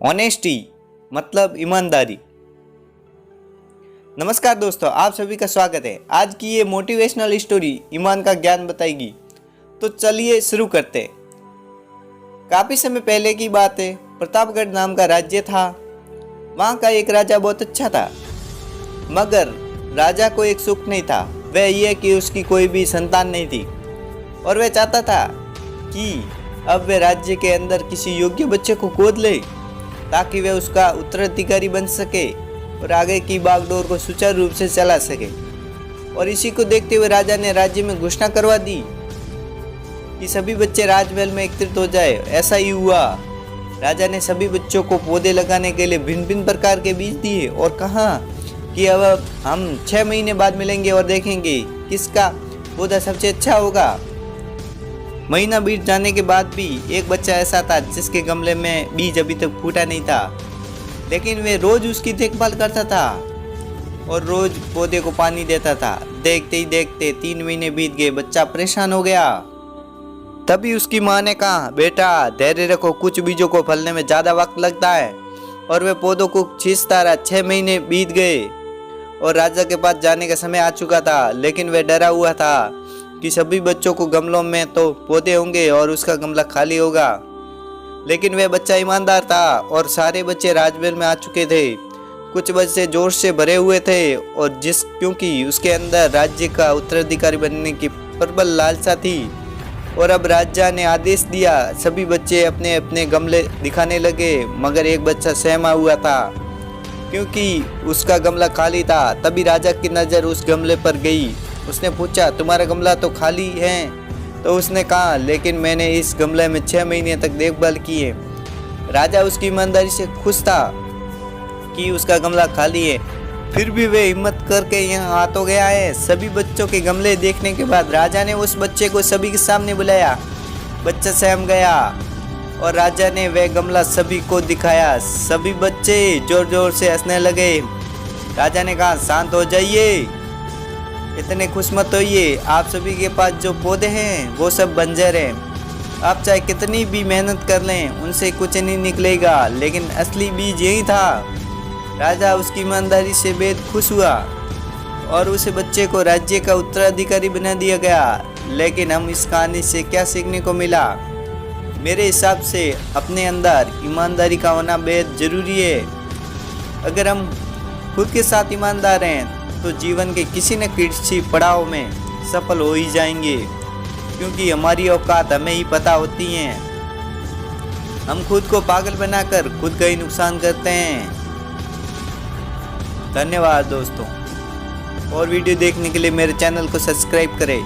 Honesty मतलब ईमानदारी। नमस्कार दोस्तों, आप सभी का स्वागत है। आज की ये मोटिवेशनल स्टोरी ईमान का ज्ञान बताएगी। तो चलिए शुरू करते हैं। काफी समय पहले की बात है। प्रतापगढ़ नाम का राज्य था। वहाँ का एक राजा बहुत अच्छा था, मगर राजा को एक सुख नहीं था। वह यह कि उसकी कोई भी संतान नहीं थी और वह चाहता था कि अब वह राज्य के अंदर किसी योग्य बच्चे को गोद ले ताकि वह उसका उत्तराधिकारी बन सके और आगे की बागडोर को सुचारू रूप से चला सके। और इसी को देखते हुए राजा ने राज्य में घोषणा करवा दी कि सभी बच्चे राजमहल में एकत्रित हो जाए। ऐसा ही हुआ। राजा ने सभी बच्चों को पौधे लगाने के लिए भिन्न भिन्न प्रकार के बीज दिए और कहा कि अब हम 6 महीने बाद मिलेंगे और देखेंगे किसका पौधा सबसे अच्छा होगा। महीना बीत जाने के बाद भी एक बच्चा ऐसा था जिसके गमले में बीज अभी तक फूटा नहीं था, लेकिन वे रोज उसकी देखभाल करता था और रोज पौधे को पानी देता था। देखते ही देखते 3 महीने बीत गए। बच्चा परेशान हो गया। तभी उसकी माँ ने कहा, बेटा धैर्य रखो, कुछ बीजों को फलने में ज़्यादा वक्त लगता है। और वे पौधों को छींचता रहा। 6 महीने बीत गए और राजा के पास जाने का समय आ चुका था, लेकिन वह डरा हुआ था कि सभी बच्चों को गमलों में तो पौधे होंगे और उसका गमला खाली होगा। लेकिन वह बच्चा ईमानदार था और सारे बच्चे राजमहल में आ चुके थे। कुछ बच्चे जोश से भरे हुए थे और क्योंकि उसके अंदर राज्य का उत्तराधिकारी बनने की प्रबल लालसा थी। और अब राजा ने आदेश दिया। सभी बच्चे अपने अपने गमले दिखाने लगे, मगर एक बच्चा सहमा हुआ था क्योंकि उसका गमला खाली था। तभी राजा की नज़र उस गमले पर गई। उसने पूछा, तुम्हारा गमला तो खाली है? तो उसने कहा, लेकिन मैंने इस गमले में 6 महीने तक देखभाल की है। राजा उसकी ईमानदारी से खुश था कि उसका गमला खाली है, फिर भी वे हिम्मत करके यहाँ आ तो गया है। सभी बच्चों के गमले देखने के बाद राजा ने उस बच्चे को सभी के सामने बुलाया। बच्चा सहम गया और राजा ने वह गमला सभी को दिखाया। सभी बच्चे जोर जोर से हंसने लगे। राजा ने कहा, शांत हो जाइए, इतने खुश मत होइए। आप सभी के पास जो पौधे हैं वो सब बंजर हैं। आप चाहे कितनी भी मेहनत कर लें उनसे कुछ नहीं निकलेगा, लेकिन असली बीज यही था। राजा उसकी ईमानदारी से बेहद खुश हुआ और उस बच्चे को राज्य का उत्तराधिकारी बना दिया गया। लेकिन हम इस कहानी से क्या सीखने को मिला? मेरे हिसाब से अपने अंदर ईमानदारी का होना बेहद ज़रूरी है। अगर हम खुद के साथ ईमानदार हैं तो जीवन के किसी न किसी पड़ाव में सफल हो ही जाएंगे, क्योंकि हमारी औकात हमें ही पता होती है। हम खुद को पागल बनाकर खुद का ही नुकसान करते हैं। धन्यवाद दोस्तों। और वीडियो देखने के लिए मेरे चैनल को सब्सक्राइब करें।